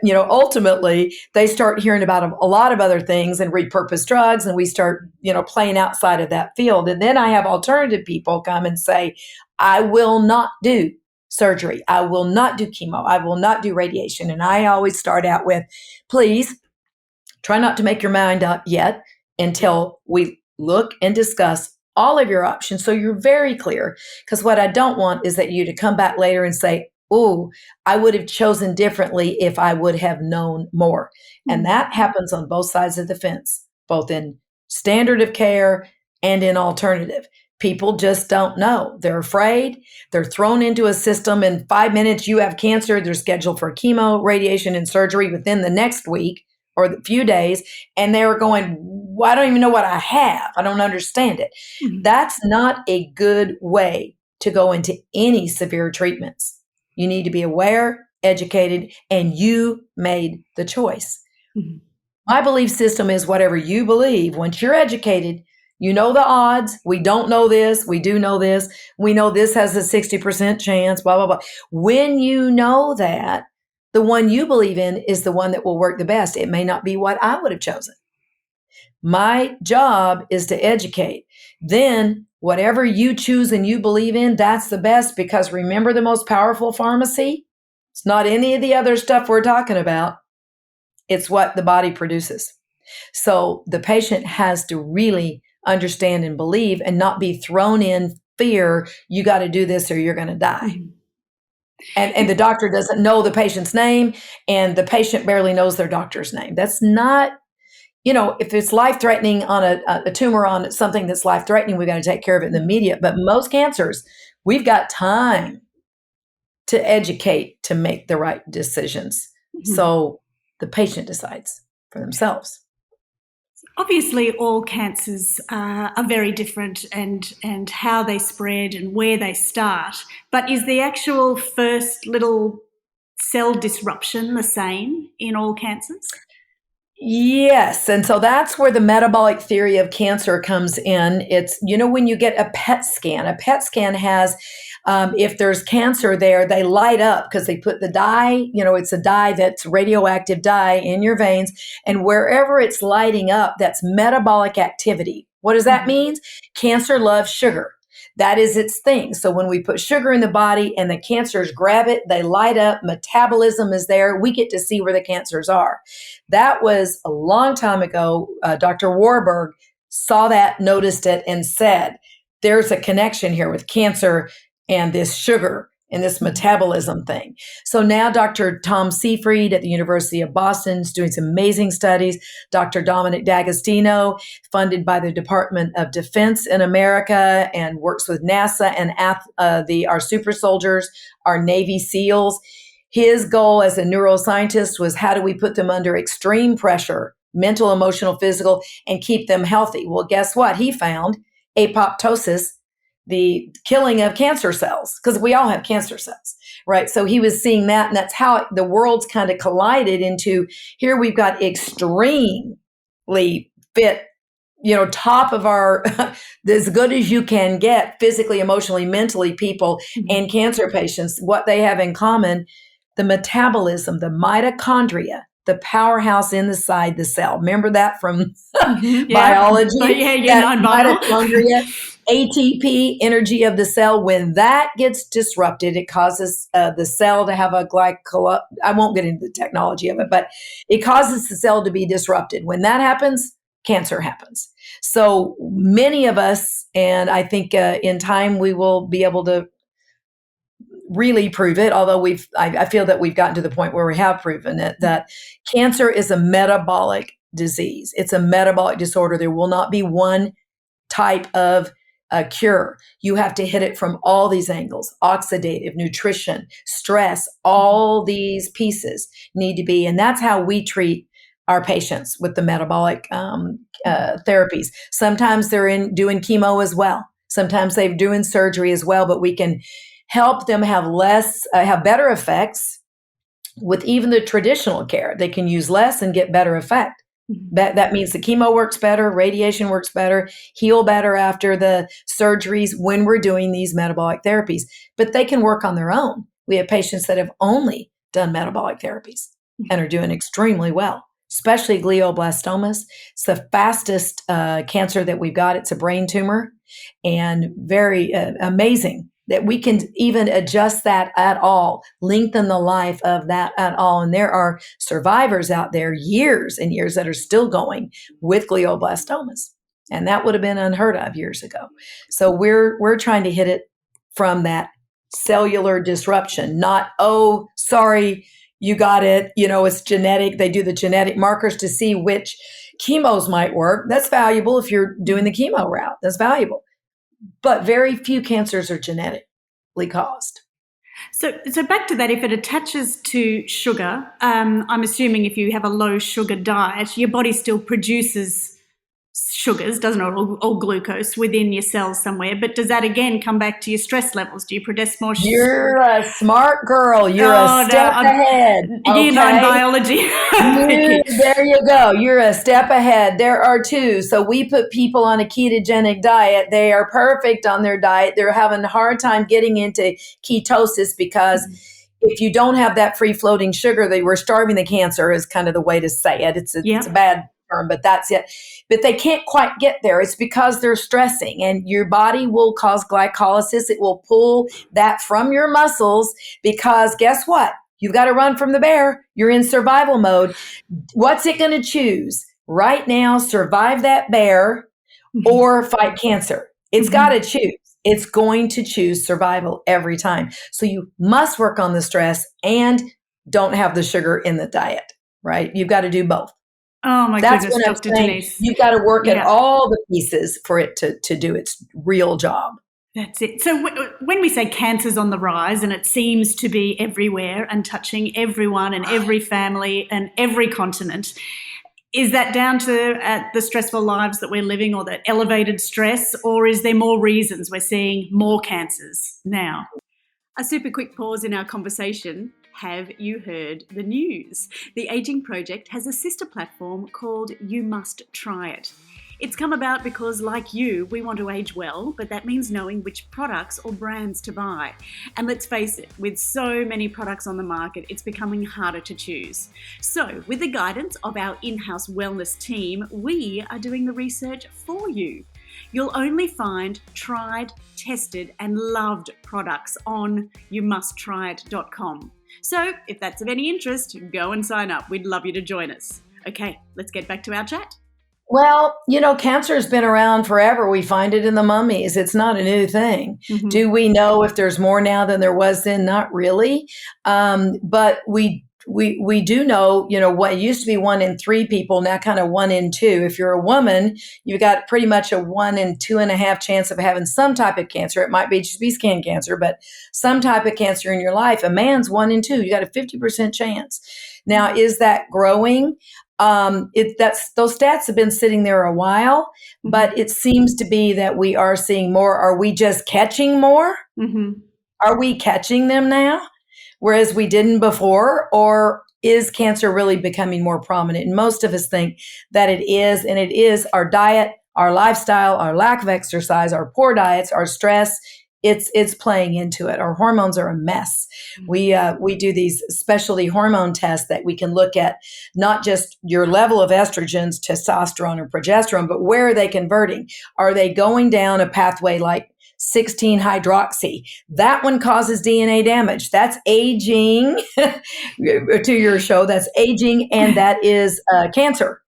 ultimately they start hearing about a lot of other things and repurposed drugs. And we start, playing outside of that field. And then I have alternative people come and say, I will not do surgery. I will not do chemo. I will not do radiation. And I always start out with, please try not to make your mind up yet until we look and discuss all of your options so you're very clear. Because what I don't want is that you to come back later and say, oh, I would have chosen differently if I would have known more. And that happens on both sides of the fence, both in standard of care and in alternative. People just don't know. They're afraid. They're thrown into a system. In 5 minutes, you have cancer. They're scheduled for chemo, radiation, and surgery within the next week or a few days. And they're going, well, I don't even know what I have. I don't understand it. Mhm. That's not a good way to go into any severe treatments. You need to be aware, educated, and you made the choice. Mhm. My belief system is whatever you believe. Once you're educated, you know the odds. We don't know this. We do know this. We know this has a 60% chance, blah, blah, blah. When you know that, the one you believe in is the one that will work the best. It may not be what I would have chosen. My job is to educate. Then, whatever you choose and you believe in, that's the best, because remember the most powerful pharmacy? It's not any of the other stuff we're talking about. It's what the body produces. So the patient has to really understand and believe and not be thrown in fear. You got to do this or you're going to die. Mhm. And the doctor doesn't know the patient's name, and the patient barely knows their doctor's name. That's not, if it's life threatening on a tumor, on something that's life threatening, we got to take care of it in the immediate. But most cancers, we've got time to educate to make the right decisions. Mhm. So the patient decides for themselves. Obviously, all cancers are very different, and how they spread and where they start. But is the actual first little cell disruption the same in all cancers? Yes. And so that's where the metabolic theory of cancer comes in. It's, when you get a PET scan has, if there's cancer there, they light up because they put the dye, it's a dye that's radioactive dye in your veins. And wherever it's lighting up, that's metabolic activity. What does that Mhm. mean? Cancer loves sugar. That is its thing. So when we put sugar in the body and the cancers grab it, they light up, metabolism is there. We get to see where the cancers are. That was a long time ago. Dr. Warburg saw that, noticed it, and said, there's a connection here with cancer and this sugar and this metabolism thing. So now Dr. Tom Seyfried at the University of Boston is doing some amazing studies. Dr. Dominic D'Agostino, funded by the Department of Defense in America, and works with NASA and our super soldiers, our Navy SEALs. His goal as a neuroscientist was, how do we put them under extreme pressure, mental, emotional, physical, and keep them healthy? Well, guess what? He found apoptosis, the killing of cancer cells, because we all have cancer cells, right? So he was seeing that, and that's how the worlds kind of collided into, here we've got extremely fit, top of our, as good as you can get physically, emotionally, mentally people, Mhm. and cancer patients. What they have in common, the metabolism, the mitochondria, the powerhouse inside the cell. Remember that from Mhm. Yeah, but biology, yeah, that non-viral. mitochondria, ATP, energy of the cell. When that gets disrupted, it causes the cell to have a glycol. I won't get into the technology of it, but it causes the cell to be disrupted. When that happens, cancer happens. So many of us, and I think in time we will be able to really prove it, although I feel that we've gotten to the point where we have proven it, that cancer is a metabolic disease. It's a metabolic disorder. There will not be one type of cure. You have to hit it from all these angles: oxidative, nutrition, stress. All these pieces need to be, and that's how we treat our patients with the metabolic therapies. Sometimes they're doing chemo as well. Sometimes they're doing surgery as well, but we can help them have better effects with even the traditional care. They can use less and get better effect. Mhm. That means the chemo works better, radiation works better, heal better after the surgeries when we're doing these metabolic therapies. But they can work on their own. We have patients that have only done metabolic therapies and are doing extremely well, especially glioblastomas. It's the fastest cancer that we've got. It's a brain tumor, and very amazing that we can even adjust that at all, lengthen the life of that at all. And there are survivors out there, years and years, that are still going with glioblastomas. And that would have been unheard of years ago. So we're trying to hit it from that cellular disruption, not, oh, sorry, you got it. It's genetic. They do the genetic markers to see which chemos might work. That's valuable if you're doing the chemo route. That's valuable. But very few cancers are genetically caused. So back to that, if it attaches to sugar, I'm assuming if you have a low sugar diet, your body still produces sugars, doesn't it, or glucose within your cells somewhere. But does that again come back to your stress levels? Do you produce more? You're a smart girl. You're a Oh no, step ahead. year nine Okay. biology. Thinking. There you go. You're a step ahead. There are two. So we put people on a ketogenic diet. They are perfect on their diet. They're having a hard time getting into ketosis because if you don't have that free floating sugar, they were starving the cancer is kind of the way to say it. It's a bad term, but that's it. But they can't quite get there. It's because they're stressing, and your body will cause glycolysis. It will pull that from your muscles because guess what? You've got to run from the bear. You're in survival mode. What's it going to choose? Right now, survive that bear or fight cancer. It's got to choose. It's going to choose survival every time. So you must work on the stress and don't have the sugar in the diet, right? You've got to do both. Oh my That's goodness, what I'm Dr. saying. Denise. You've got to work at all the pieces for it to do its real job. That's it. So when we say cancer's on the rise, and it seems to be everywhere and touching everyone and every family and every continent, is that down to the stressful lives that we're living or that elevated stress, or is there more reasons we're seeing more cancers now? A super quick pause in our conversation. Have you heard the news? The Aging Project has a sister platform called You Must Try It. It's come about because, like you, we want to age well, but that means knowing which products or brands to buy. And let's face it, with so many products on the market, it's becoming harder to choose. So, with the guidance of our in-house wellness team, we are doing the research for you. You'll only find tried, tested, and loved products on youmusttryit.com. So, if that's of any interest, go and sign up. We'd love you to join us. Okay, let's get back to our chat. Well, cancer has been around forever. We find it in the mummies. It's not a new thing. Do we know if there's more now than there was then? Not really. But we do know, what used to be 1 in 3 people, now kind of 1 in 2. If you're a woman, you've got pretty much a 1 in 2.5 chance of having some type of cancer. It might be just be skin cancer, but some type of cancer in your life. A man's 1 in 2. You got a 50% chance. Now, is that growing? Those stats have been sitting there a while, but it seems to be that we are seeing more. Are we just catching more? Are we catching them now, whereas we didn't before? Or is cancer really becoming more prominent? And most of us think that it is, and it is our diet, our lifestyle, our lack of exercise, our poor diets, our stress. It's playing into it. Our hormones are a mess. We do these specialty hormone tests that we can look at not just your level of estrogens, testosterone, or progesterone, but where are they converting? Are they going down a pathway like 16-hydroxy? That one causes DNA damage. That's aging. To your show, that's aging, and that is cancer.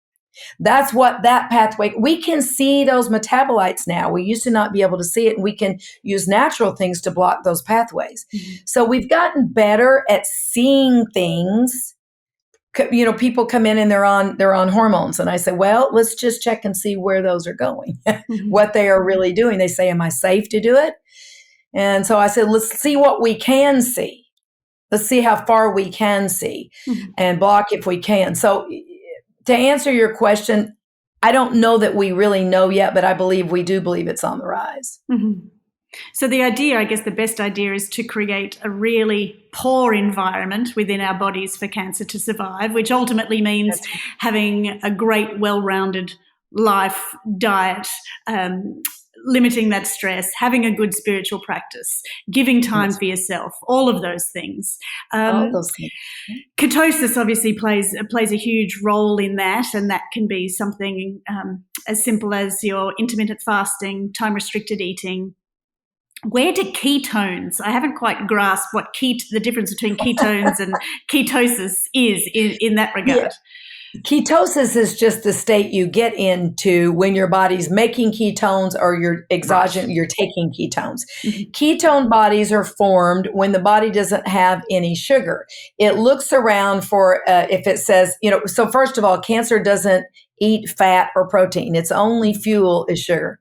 That's what that pathway, we can see those metabolites now. We used to not be able to see it, and we can use natural things to block those pathways. So we've gotten better at seeing things. People come in and they're on hormones, and I say, well, let's just check and see where those are going, what they are really doing. They say, am I safe to do it? And so I said, let's see what we can see. Let's see how far we can see and block if we can. So to answer your question, I don't know that we really know yet, but we do believe it's on the rise. So the idea, I guess the best idea, is to create a really poor environment within our bodies for cancer to survive, which ultimately means having a great, well-rounded life, diet, limiting that stress, having a good spiritual practice, giving time for yourself, all of those things. All those things. Ketosis obviously plays a huge role in that, and that can be something as simple as your intermittent fasting, time-restricted eating. Where do ketones? I haven't quite grasped what the difference between ketones and ketosis is in that regard. Yeah. Ketosis is just the state you get into when your body's making ketones or you're you're taking ketones. Ketone bodies are formed when the body doesn't have any sugar. It looks around for, if it says, so first of all, cancer doesn't eat fat or protein. Its only fuel is sugar.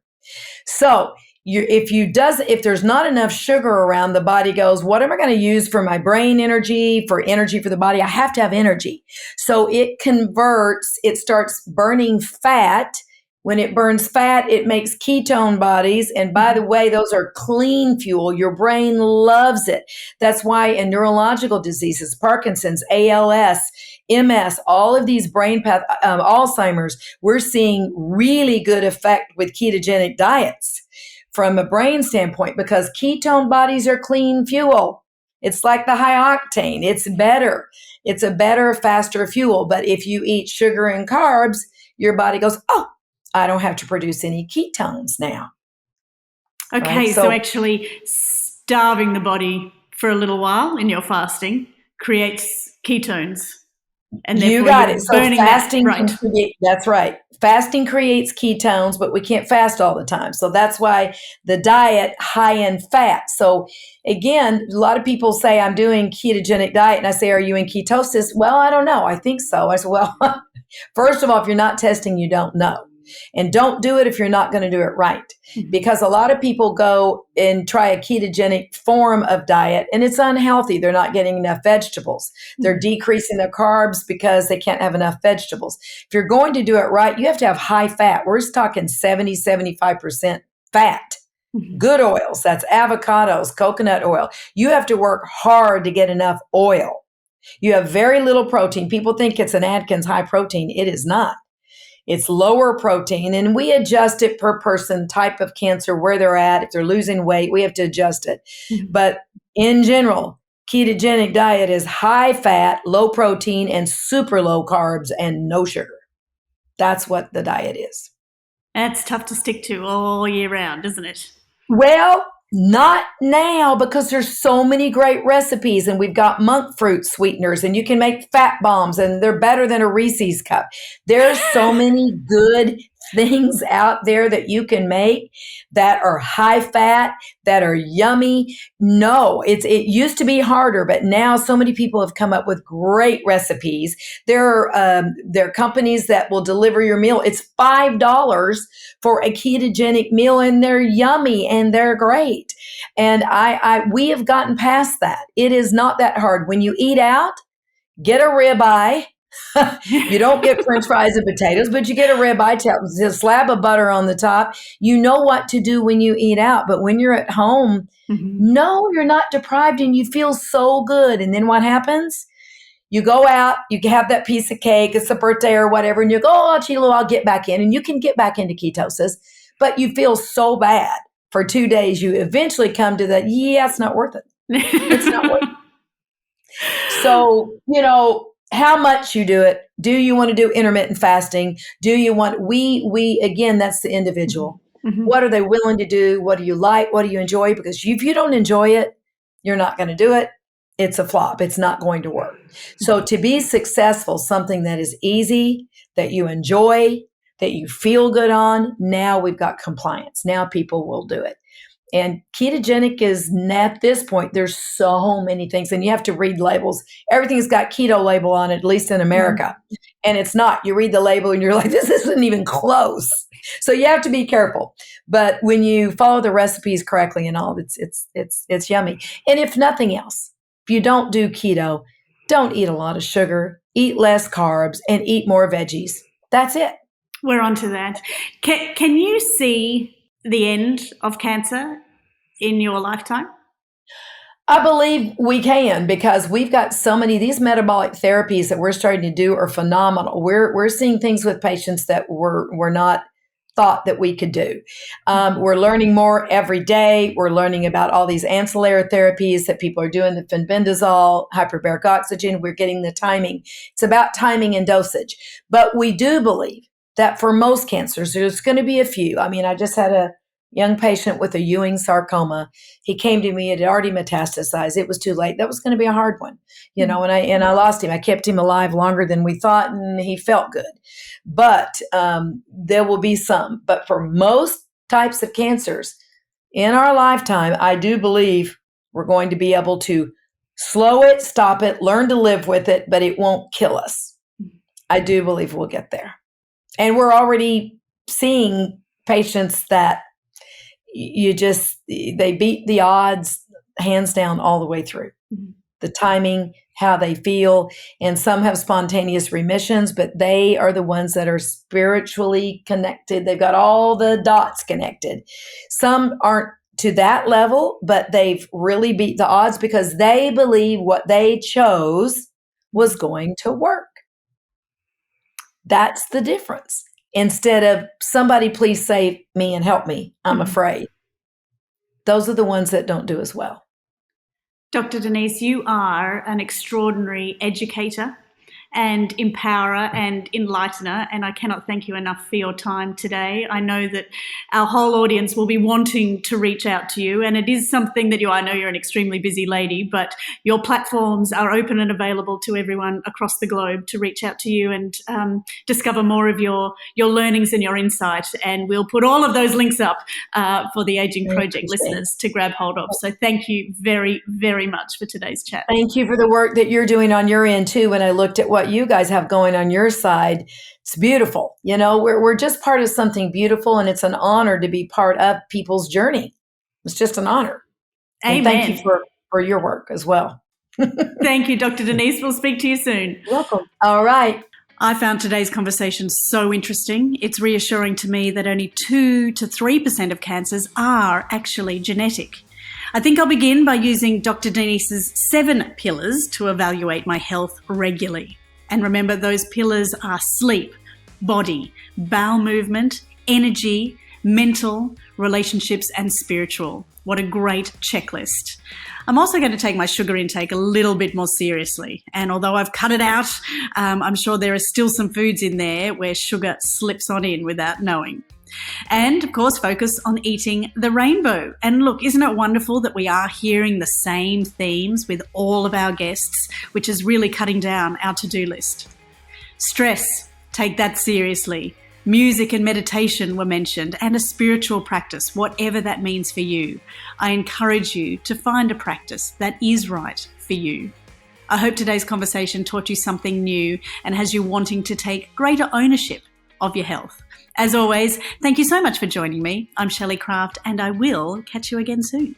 So if there's not enough sugar around, the body goes, what am I going to use for my brain energy for the body? I have to have energy. So it starts burning fat When it burns fat, it makes ketone bodies. And by the way, those are clean fuel. Your brain loves it. That's why in neurological diseases, Parkinson's, ALS, MS, all of these Alzheimer's, we're seeing really good effect with ketogenic diets from a brain standpoint because ketone bodies are clean fuel. It's like the high octane. It's better. It's a better, faster fuel. But if you eat sugar and carbs, your body goes, oh, I don't have to produce any ketones now. Okay, right? so actually starving the body for a little while in your fasting creates ketones. And you therefore got you're it. So burning fasting that, can right. create, that's right. Fasting creates ketones, but we can't fast all the time. So that's why the diet high in fat. So again, a lot of people say I'm doing ketogenic diet and I say, are you in ketosis? Well, I don't know. I think so. I said, well, first of all, if you're not testing, you don't know. And don't do it if you're not going to do it right. Because a lot of people go and try a ketogenic form of diet and it's unhealthy. They're not getting enough vegetables. They're decreasing their carbs because they can't have enough vegetables. If you're going to do it right, you have to have high fat. We're just talking 70, 75% fat. Good oils, that's avocados, coconut oil. You have to work hard to get enough oil. You have very little protein. People think it's an Atkins high protein. It is not. It's lower protein, and we adjust it per person, type of cancer, where they're at. If they're losing weight, we have to adjust it. But in general, ketogenic diet is high fat, low protein, and super low carbs and no sugar. That's what the diet is. That's tough to stick to all year round, isn't it? Well, not now because there's so many great recipes and we've got monk fruit sweeteners and you can make fat bombs and they're better than a Reese's cup. There's so many good things out there that you can make that are high fat, that are yummy. No, it used to be harder, but now so many people have come up with great recipes. There are companies that will deliver your meal. It's $5 for a ketogenic meal and they're yummy and they're great. And we have gotten past that. It is not that hard. When you eat out, get a ribeye. You don't get French fries and potatoes, but you get a ribeye, a slab of butter on the top. You know what to do when you eat out. But when you're at home, no, you're not deprived and you feel so good. And then what happens? You go out, you have that piece of cake, it's a birthday or whatever, and you go, oh, Chilo, I'll get back in. And you can get back into ketosis, but you feel so bad for 2 days. You eventually come to that, yeah, it's not worth it. It's not worth it. So, how much you do it. Do you want to do intermittent fasting? Do you want, we again, that's the individual. What are they willing to do? What do you like? What do you enjoy? Because if you don't enjoy it, you're not going to do it. It's a flop. It's not going to work. So to be successful, something that is easy, that you enjoy, that you feel good on, now we've got compliance. Now people will do it. And ketogenic is, at this point, there's so many things, and you have to read labels. Everything's got keto label on it, at least in America. And it's not. You read the label and you're like, this isn't even close. So you have to be careful. But when you follow the recipes correctly and all, it's yummy. And if nothing else, if you don't do keto, don't eat a lot of sugar, eat less carbs, and eat more veggies. That's it. We're on to that. Can you see the end of cancer in your lifetime? I believe we can, because we've got so many, these metabolic therapies that we're starting to do are phenomenal. We're seeing things with patients that were not thought that we could do. We're learning more every day. We're learning about all these ancillary therapies that people are doing, the fenbendazole, hyperbaric oxygen. We're getting the timing. It's about timing and dosage. But we do believe that for most cancers, there's going to be a few. I mean, I just had a young patient with a Ewing sarcoma. He came to me, it had already metastasized. It was too late. That was going to be a hard one, and I lost him. I kept him alive longer than we thought, and he felt good. But there will be some. But for most types of cancers in our lifetime, I do believe we're going to be able to slow it, stop it, learn to live with it, but it won't kill us. I do believe we'll get there. And we're already seeing patients that they beat the odds hands down all the way through. the timing, how they feel. And some have spontaneous remissions, but they are the ones that are spiritually connected. They've got all the dots connected. Some aren't to that level, but they've really beat the odds because they believe what they chose was going to work. That's the difference. Instead of somebody please save me and help me, I'm afraid. Those are the ones that don't do as well. Dr. Donese, you are an extraordinary educator and empowerer and enlightener, and I cannot thank you enough for your time today. I know that our whole audience will be wanting to reach out to you, and it is something that I know you're an extremely busy lady, but your platforms are open and available to everyone across the globe to reach out to you and discover more of your learnings and your insight. And we'll put all of those links up for the Aging Project listeners to grab hold of. So thank you very, very much for today's chat. Thank you for the work that you're doing on your end too. When I looked at what you guys have going on your side, it's beautiful. We're just part of something beautiful, and it's an honor to be part of people's journey. It's just an honor. Amen. And thank you for your work as well. Thank you, Dr. Donese. We'll speak to you soon. You're welcome. All right. I found today's conversation so interesting. It's reassuring to me that only 2 to 3% of cancers are actually genetic. I think I'll begin by using Dr. Donese's 7 pillars to evaluate my health regularly. And remember, those pillars are sleep, body, bowel movement, energy, mental, relationships, and spiritual. What a great checklist. I'm also going to take my sugar intake a little bit more seriously. And although I've cut it out, I'm sure there are still some foods in there where sugar slips on in without knowing. And, of course, focus on eating the rainbow. And look, isn't it wonderful that we are hearing the same themes with all of our guests, which is really cutting down our to-do list. Stress, take that seriously. Music and meditation were mentioned, and a spiritual practice, whatever that means for you. I encourage you to find a practice that is right for you. I hope today's conversation taught you something new and has you wanting to take greater ownership of your health. As always, thank you so much for joining me. I'm Shelley Craft, and I will catch you again soon.